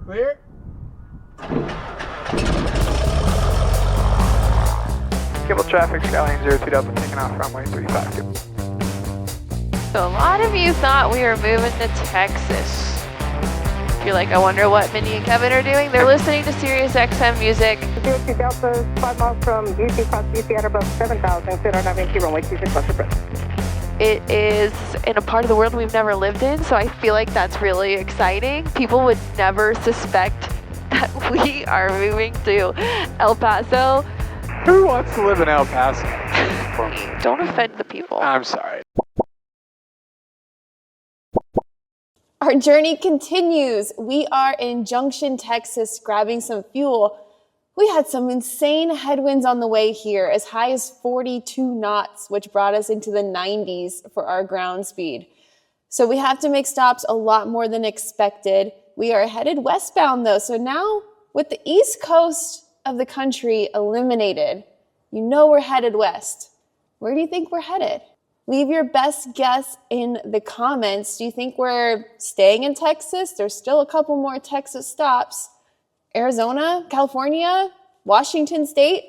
Clear. Cable traffic, Skyline 02 Delta taking off runway 35. Cable. So a lot of you thought we were moving to Texas. You're like, I wonder what Mindy and Kevin are doing. They're listening to Sirius XM music. 02 Delta, 5 miles from UC across UC at above 7,000, CFI Aviation runway 26 left approach. It is in a part of the world we've never lived in, so I feel like that's really exciting. People would never suspect that we are moving to El Paso. Who wants to live in El Paso? Don't offend the people. I'm sorry. Our journey continues. We are in Junction, Texas, grabbing some fuel. We had some insane headwinds on the way here, as high as 42 knots, which brought us into the 90s for our ground speed. So we have to make stops a lot more than expected. We are headed westbound though, so now with the east coast of the country eliminated, you know we're headed west. Where do you think we're headed? Leave your best guess in the comments. Do you think we're staying in Texas? There's still a couple more Texas stops. Arizona, California, Washington State.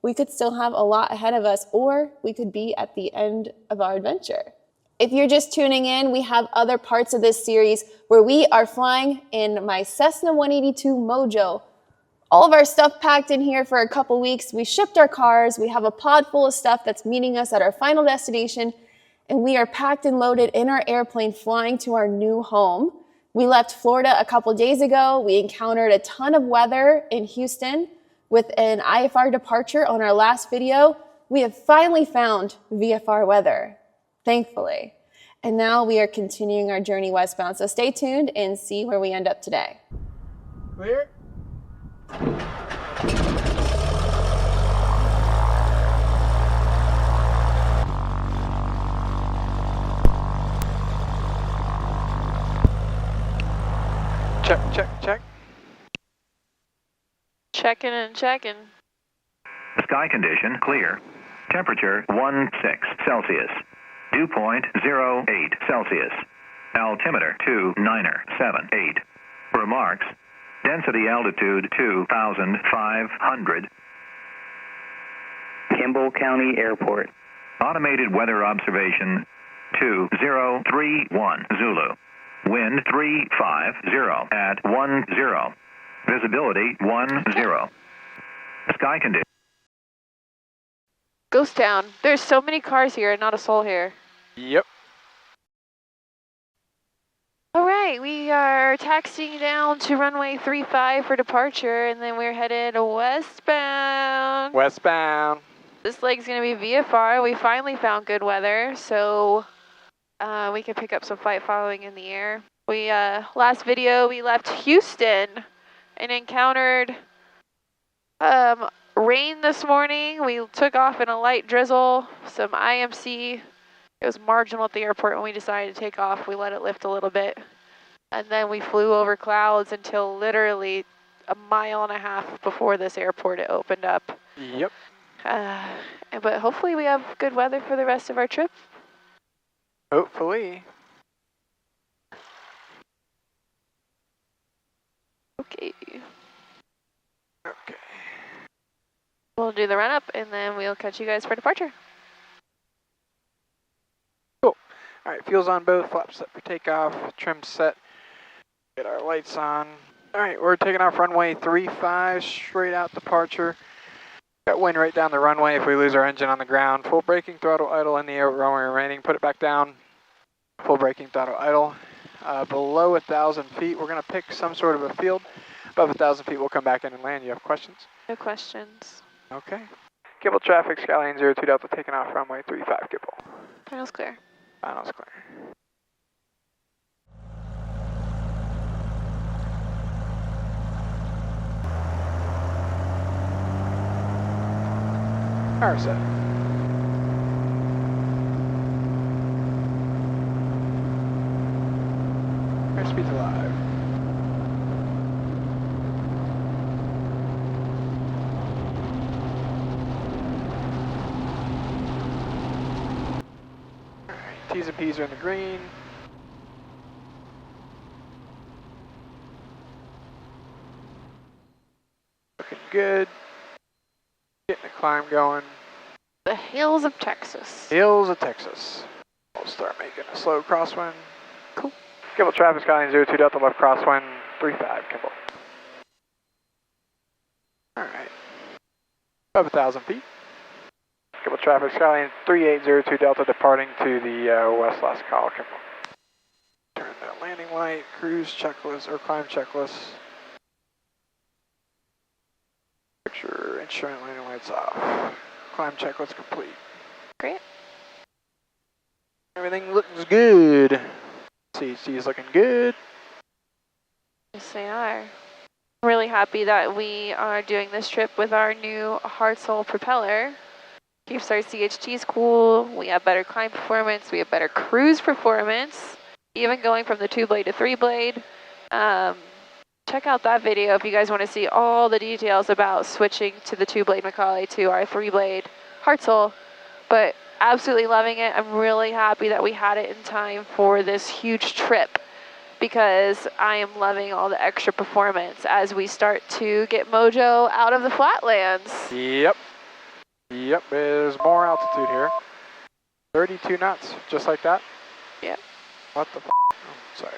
We could still have a lot ahead of us, or we could be at the end of our adventure. If you're just tuning in, we have other parts of this series where we are flying in my Cessna 182 Mojo. All of our stuff packed in here for a couple weeks. We shipped our cars. We have a pod full of stuff that's meeting us at our final destination. And we are packed and loaded in our airplane flying to our new home. We left Florida a couple days ago. We encountered a ton of weather in Houston with an IFR departure on our last video. We have finally found VFR weather, thankfully. And now we are continuing our journey westbound. So stay tuned and see where we end up today. Clear. Check. Checking and checking. Sky condition clear. Temperature 16 Celsius. Dew point 08 Celsius. Altimeter 2978. Remarks. Density altitude 2,500. Kimball County Airport. Automated weather observation 2031 Zulu. Wind 350 at 10. Visibility 10. Sky condition. Ghost Town. There's so many cars here and not a soul here. Yep. All right, we are taxiing down to runway 35 for departure, and then we're headed westbound. Westbound. This leg's gonna be VFR. We finally found good weather, so we can pick up some flight following in the air. We last video we left Houston and encountered rain this morning. We took off in a light drizzle, some IMC. It was marginal at the airport when we decided to take off. We let it lift a little bit. And then we flew over clouds until literally a mile and a half before this airport it opened up. Yep. But hopefully we have good weather for the rest of our trip. Hopefully. Okay. Okay. We'll do the run up and then we'll catch you guys for departure. Cool. All right, fuel's on both, flaps set for takeoff, trim set. Get our lights on. All right, we're taking off runway 35, straight out departure. Got wind right down the runway if we lose our engine on the ground. Full braking, throttle idle in the air, runway remaining. Put it back down. Full braking, throttle idle. Below 1,000 feet, we're gonna pick some sort of a field. Above 1,000 feet, we'll come back in and land. You have questions? No questions. Okay. Kibble traffic, Skyline 02 Delta taking off runway 35, Kibble. Final's clear. Final's clear. Power set. Airspeed's alive. Alright, T's and P's are in the green. good. Getting the climb going. The hills of Texas. Hills of Texas. We'll start making a slow crosswind. Cool. Kimball traffic, Skyline 02 Delta left crosswind 35, Kimball. Alright. Above 1,000 feet. Kimball traffic, Skyline 3802 Delta departing to the west last call, Kimball. Turn the landing light, cruise checklist, or climb checklist. Picture instrument landing lights off. Climb checklist complete. Great. Everything looks good. CHD is looking good. Yes, they are. I'm really happy that we are doing this trip with our new Hartzell propeller. Keeps our CHTs cool. We have better climb performance. We have better cruise performance. Even going from the 2-blade to 3-blade. Check out that video if you guys want to see all the details about switching to the 2-blade Macaulay to our 3-blade Hartzell. But absolutely loving it. I'm really happy that we had it in time for this huge trip because I am loving all the extra performance as we start to get Mojo out of the flatlands. Yep. Yep, there's more altitude here. 32 knots, just like that. Yep. What the f***? Oh, sorry.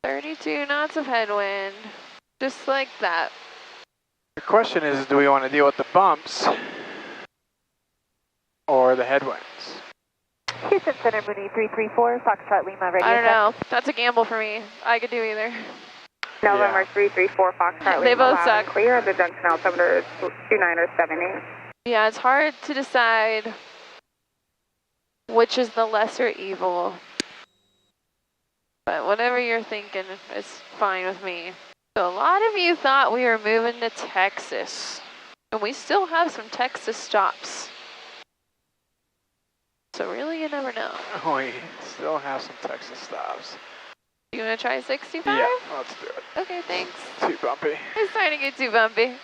32 knots of headwind, just like that. The question is, do we want to deal with the bumps or the headwinds? Houston Center, Moody 334, Foxtrot Lima, radio. I don't know. That's a gamble for me. I could do either. November 334, Foxtrot Lima. They both loud suck. and clear. The junction altimeter is 2978. Yeah, it's hard to decide which is the lesser evil. But whatever you're thinking is fine with me. So a lot of you thought we were moving to Texas. And we still have some Texas stops. So really, you never know. We still have some Texas stops. You want to try 65? Yeah, let's do it. Okay, thanks. Too bumpy. It's starting to get too bumpy.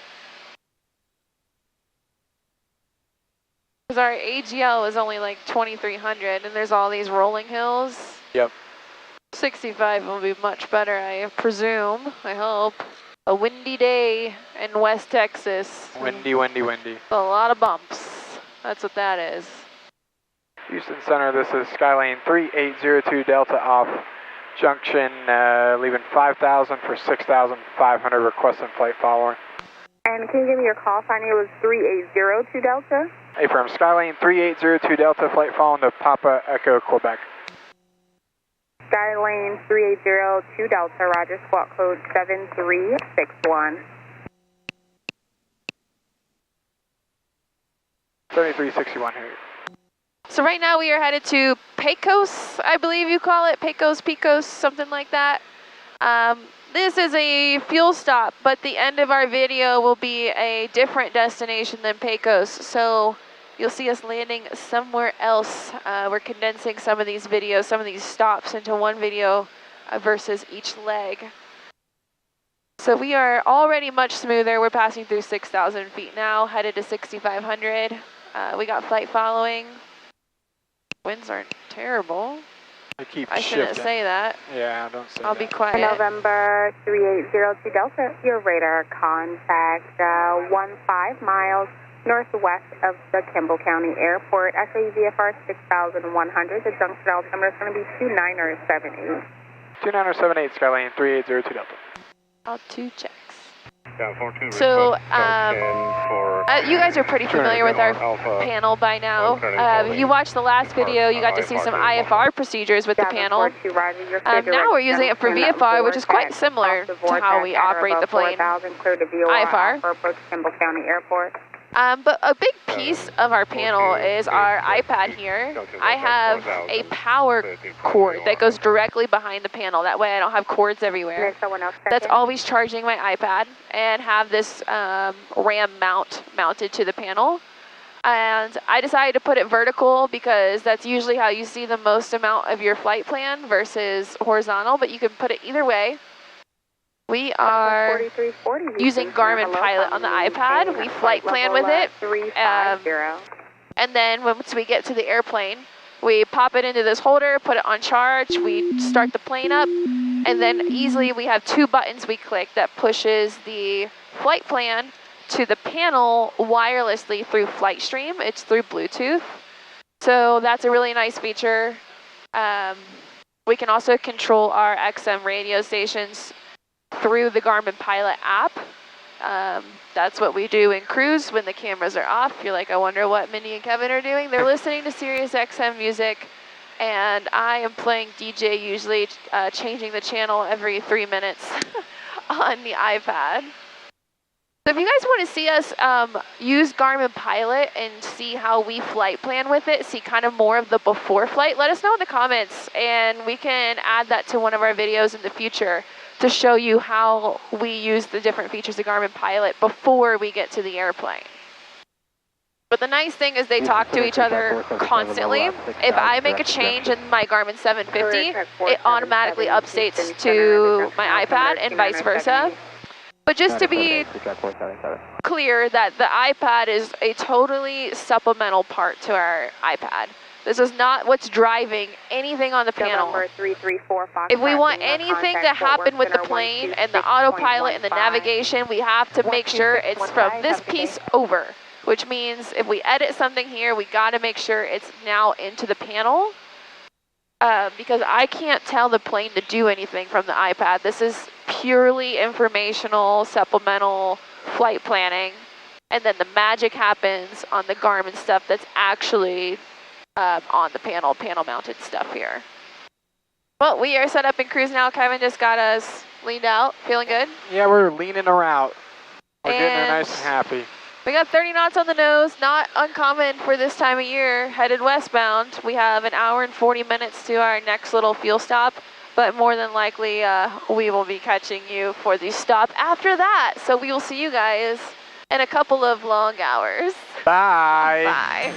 Because our AGL was only like 2,300 and there's all these rolling hills. Yep. 65 will be much better, I presume, I hope. A windy day in West Texas. Windy, windy, windy. A lot of bumps. That's what that is. Houston Center, this is Skylane 3802 Delta off junction, leaving 5,000 for 6,500, requesting flight following. And can you give me your call sign? It was 3802 Delta. Affirm, Skylane 3802 Delta, flight following to Papa Echo, Quebec. Skylane 3802 Delta, roger, squawk code 7361. 7361 here. So right now we are headed to Pecos, I believe you call it. Pecos, something like that. This is a fuel stop, but the end of our video will be a different destination than Pecos. So you'll see us landing somewhere else. We're condensing some of these videos, some of these stops into one video versus each leg. So we are already much smoother. We're passing through 6,000 feet now, headed to 6,500. We got flight following. Winds aren't terrible. I shouldn't say that. Yeah, don't say I'll that. be quiet. November 3802 Delta, your radar contact 15 miles northwest of the Kimball County Airport. Actually, VFR 6,100. The junction altimeter is going to be 2978. 2978, Skylane 3802 Delta. I'll do checks. So, you guys are pretty familiar with our panel by now. If you watched the last video, you got to see some IFR procedures with the panel. Now we're using it for VFR, which is quite similar to how we operate the plane. IFR. But a big piece of our panel is our iPad here. I have a power cord that goes directly behind the panel. That way I don't have cords everywhere. That's always charging my iPad, and have this RAM mounted to the panel. And I decided to put it vertical because that's usually how you see the most amount of your flight plan versus horizontal, but you can put it either way. We are using Garmin Pilot on the iPad. We flight plan with it. And then once we get to the airplane, we pop it into this holder, put it on charge, we start the plane up, and then easily we have 2 buttons we click that pushes the flight plan to the panel wirelessly through FlightStream. It's through Bluetooth. So that's a really nice feature. We can also control our XM radio stations through the Garmin Pilot app. That's what we do in cruise when the cameras are off. You're like, I wonder what Mindy and Kevin are doing. They're listening to Sirius XM music, and I am playing DJ, usually changing the channel every 3 minutes on the iPad. So if you guys want to see us use Garmin Pilot and see how we flight plan with it, see kind of more of the before flight, let us know in the comments, and we can add that to one of our videos in the future to show you how we use the different features of Garmin Pilot before we get to the airplane. But the nice thing is they talk to each other constantly. If I make a change in my Garmin 750, it automatically updates to my iPad and vice versa. But just to be clear that the iPad is a totally supplemental part to our iPad. This is not what's driving anything on the panel. If we want anything to happen with the plane and the autopilot and the navigation, we have to make sure it's from this piece over, which means if we edit something here, we got to make sure it's now into the panel. Because I can't tell the plane to do anything from the iPad. This is purely informational, supplemental flight planning. And then the magic happens on the Garmin stuff that's actually on the panel mounted stuff here. Well, we are set up in cruise now. Kevin just got us leaned out. Feeling good? Yeah, we're leaning her out. We're getting her nice and happy. We got 30 knots on the nose, not uncommon for this time of year, headed westbound. We have an hour and 40 minutes to our next little fuel stop, but more than likely we will be catching you for the stop after that. So we will see you guys in a couple of long hours. Bye. Bye.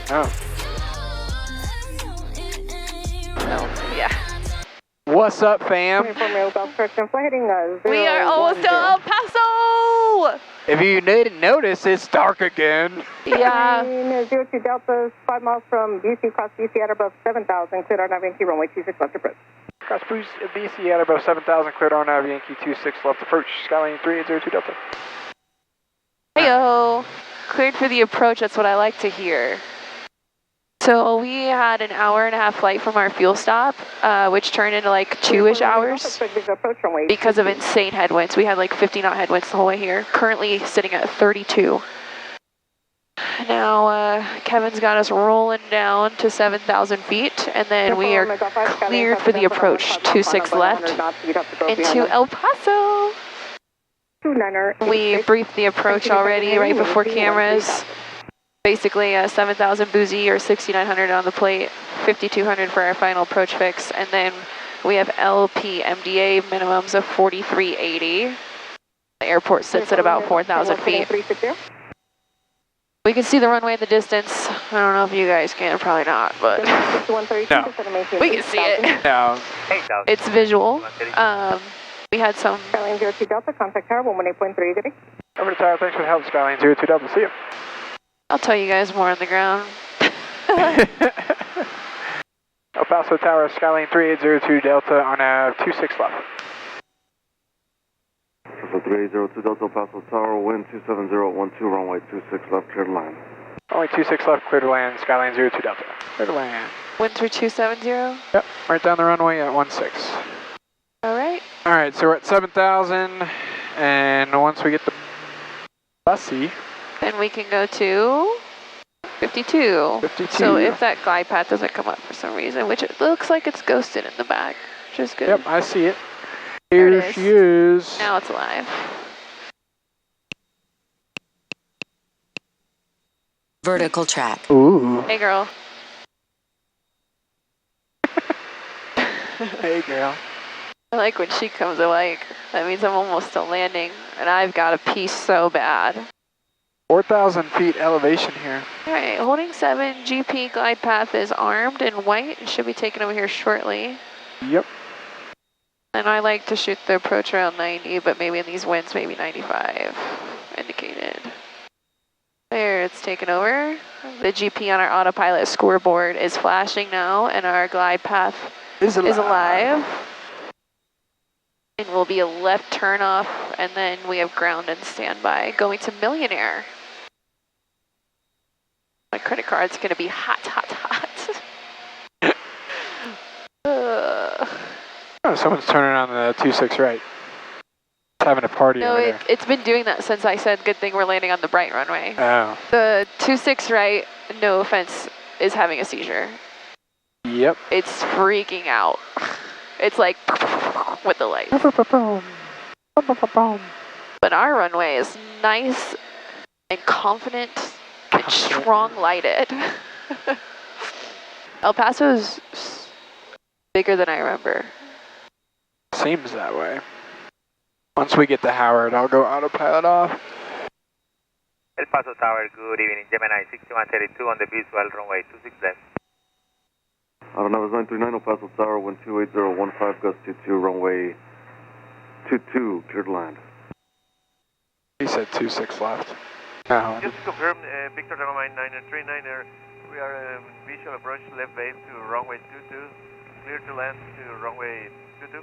Oh. Oh, yeah. What's up, fam? We are almost to El Paso! If you didn't notice, it's dark again. Yeah. 02 Delta, 5 miles from BC, cross BC at above 7,000, cleared RNAV Yankee, runway 26 left approach. Cross BC at above 7,000, cleared RNAV Yankee 26 left approach, Skyline 3802 Delta. Heyo. Cleared for the approach, that's what I like to hear. So we had an hour and a half flight from our fuel stop, which turned into like 2-ish hours because of insane headwinds. We had like 50 knot headwinds the whole way here, currently sitting at 32. Now Kevin's got us rolling down to 7,000 feet, and then we are cleared for the approach, 26 left, into El Paso. We briefed the approach already right before cameras. Basically 7,000 boozy or 6,900 on the plate, 5,200 for our final approach fix, and then we have LP MDA minimums of 4,380. The airport sits at about 4,000 feet. We can see the runway in the distance. I don't know if you guys can, probably not, but no. We can see it. No. It's visual. We had some. Skyline 02 Delta, contact tower 118.3. Over to tower, thanks for the help, Skyline 02 Delta, see you. I'll tell you guys more on the ground. El Paso Tower, Skyline 3802 Delta on a 26 left. 3802 Delta, El Paso Tower, wind 27012, runway 26 left, clear to land. Runway 26 left, clear to land, Skyline 02 Delta. Clear to land. Wind through 270? Yep, right down the runway at 16. Alright. Alright, so we're at 7,000, and once we get the bussy, then we can go to 52. 52. So if that glide path doesn't come up for some reason, which it looks like it's ghosted in the back, which is good. Yep, I see it. There Here it is. she is. Now it's alive. Vertical track. Ooh. Hey, girl. Hey, girl. I like when she comes awake. That means I'm almost to landing, and I've got a piece so bad. 4,000 feet elevation here. All right, holding 7, GP glide path is armed in white and should be taken over here shortly. Yep. And I like to shoot the approach around 90, but maybe in these winds, maybe 95 indicated. There, it's taken over. The GP on our autopilot scoreboard is flashing now, and our glide path is alive. And will be a left turn off, and then we have ground and standby going to Millionaire. My credit card's gonna be hot, hot, hot. Oh, someone's turning on the 26 right. It's having a party over there. It's been doing that since I said good thing we're landing on the bright runway. Oh. The 26 right, no offense, is having a seizure. Yep. It's freaking out. It's like with the lights. But our runway is nice and confident and strong lighted. El Paso's bigger than I remember. Seems that way. Once we get to Howard, I'll go autopilot off. El Paso Tower, good evening. Gemini 6132 on the visual runway 26 left. RNAV 939, El Paso Tower, wind 28015, gust 22, runway 22, cleared to land. He said 26 left. No. Just to confirm, Victor Lima 939er, we are visual approach left base to runway 22, clear to land to runway 22.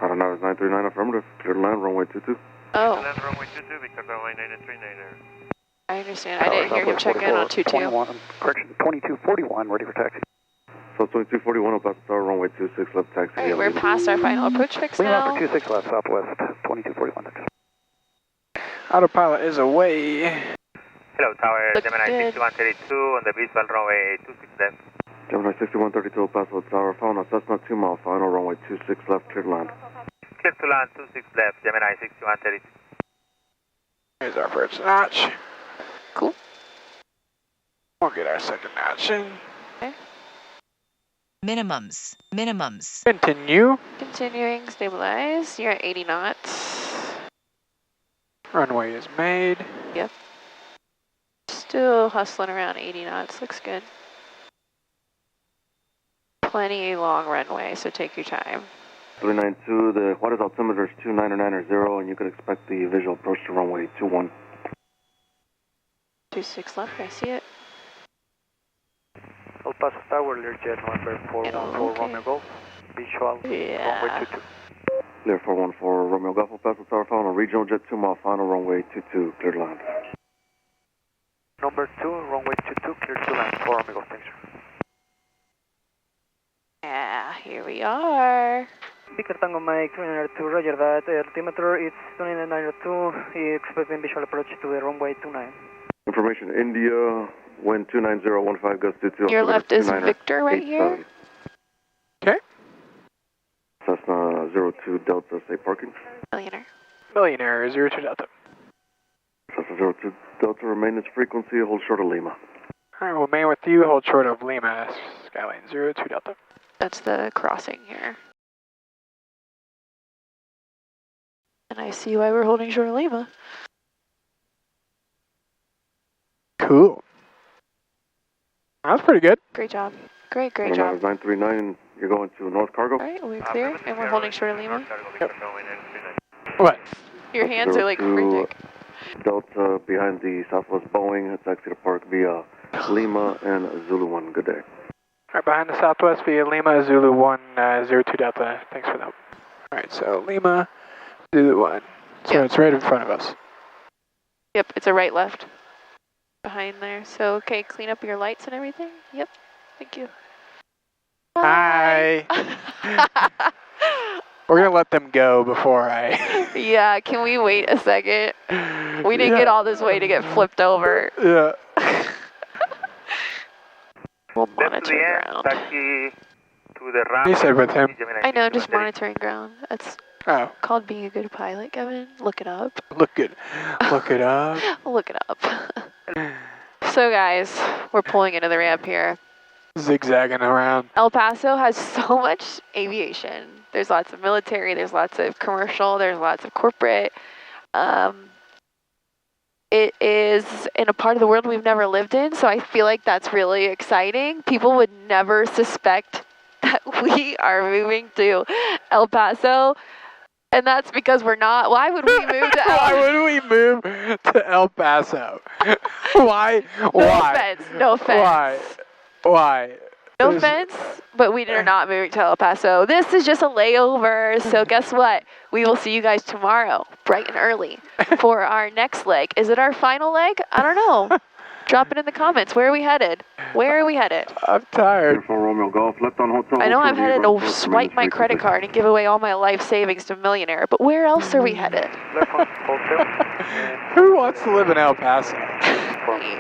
RNAV 939, affirmative, cleared to land, runway 22. Oh. Land runway 22, Victor Lima 939er. I understand. I didn't hear him check in on 22. Correction, 2241, ready for taxi. So 2241, El Paso Tower, runway 26, left taxi. All right, we're past our final approach fix now. Lima for 26 left, southwest, 2241. Autopilot is away. Hello, Tower, Looks Gemini good. 6132 on the visual runway 26 left. Gemini 6132, El Paso Tower, found a Cessna 2 mile, final runway 26 left, cleared to land. Clear to land 26 left, Gemini 6132. Here's our first notch. Cool. We'll get our second notch in. Okay. Minimums. Minimums. Continue. Continuing, stabilize. You're at 80 knots. Runway is made. Yep. Still hustling around 80 knots. Looks good. Plenty long runway, so take your time. 392, the Juarez altimeter is 2990, and you can expect the visual approach to runway 21. 26 left, I see it. El Paso Tower, Learjet November 414 Romeo Golf, visual, runway 22. Clear 414 Romeo Golf, El Paso Tower, found a regional jet 2 mile, final runway 22, cleared to land. Number 2, runway 22, clear to land, 4 Romeo Golf, thanks. Yeah, here we are. Speaker Tango Mike 292, roger that, altimeter is 2992, expecting visual approach to the runway 29. Information, India, wind 29015, gust 22. Your left is 29er, Victor right here. 87. Okay. Cessna 02 Delta, safe parking. Millionaire. Millionaire 02 Delta. Cessna 02 Delta, remain its frequency, hold short of Lima. All right, we'll remain with you, hold short of Lima, Skyline 02 Delta. That's the crossing here. And I see why we're holding short of Lima. Cool. That's pretty good. Great job. Great job. 939, you're going to North Cargo. All right, we're clear, and we're holding short of Lima. Yep. What? Your hands are like 02 frantic. Delta behind the Southwest Boeing, taxi to park via Lima and Zulu 1, good day. All right, behind the Southwest via Lima, Zulu 1, 02 Delta. Thanks for that. All right, so Lima, Zulu 1. So Yep. it's right in front of us. Yep, it's a right left behind there. So, okay, clean up your lights and everything. Yep, thank you. Hi. We're going to let them go before I... Yeah, can we wait a second? We didn't get all this way to get flipped over. Yeah. We'll Left to monitor the end, ground. taxi to the ramp. He said with him. I know, just monitoring ground. That's Oh, called being a good pilot, Kevin. Look it up. look good. Look it up. Look it up. So guys, we're pulling into the ramp here. Zigzagging around. El Paso has so much aviation. There's lots of military, there's lots of commercial, there's lots of corporate. It is in a part of the world we've never lived in, so I feel like that's really exciting. People would never suspect that we are moving to El Paso, and that's because we're not. Why would we move to El Paso? Why would we move to El Paso? Why? No offense. Why? No offense, but we are not moving to El Paso. This is just a layover, so guess what? We will see you guys tomorrow, bright and early, for our next leg. Is it our final leg? I don't know. Drop it in the comments. Where are we headed? Where are we headed? I'm tired. Romeo Golf, left on hotel. I know I'm headed to swipe my credit card and give away all my life savings to a millionaire, but where else are we headed? Who wants to live in El Paso?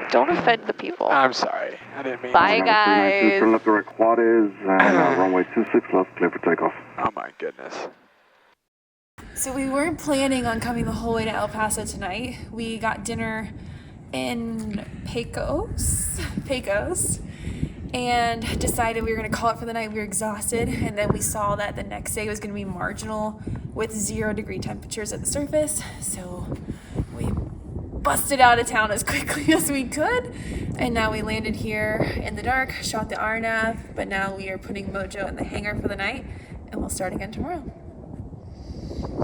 Don't offend the people. I'm sorry. I didn't mean Bye, to. guys. Turn left direct Juarez and runway 26 left, clear for takeoff. Oh my goodness. So we weren't planning on coming the whole way to El Paso tonight. We got dinner in Pecos, and decided we were going to call it for the night. We were exhausted, and then we saw that the next day was going to be marginal with 0-degree temperatures at the surface, so we busted out of town as quickly as we could, and now we landed here in the dark, shot the RNAV, but now we are putting Mojo in the hangar for the night, and we'll start again tomorrow.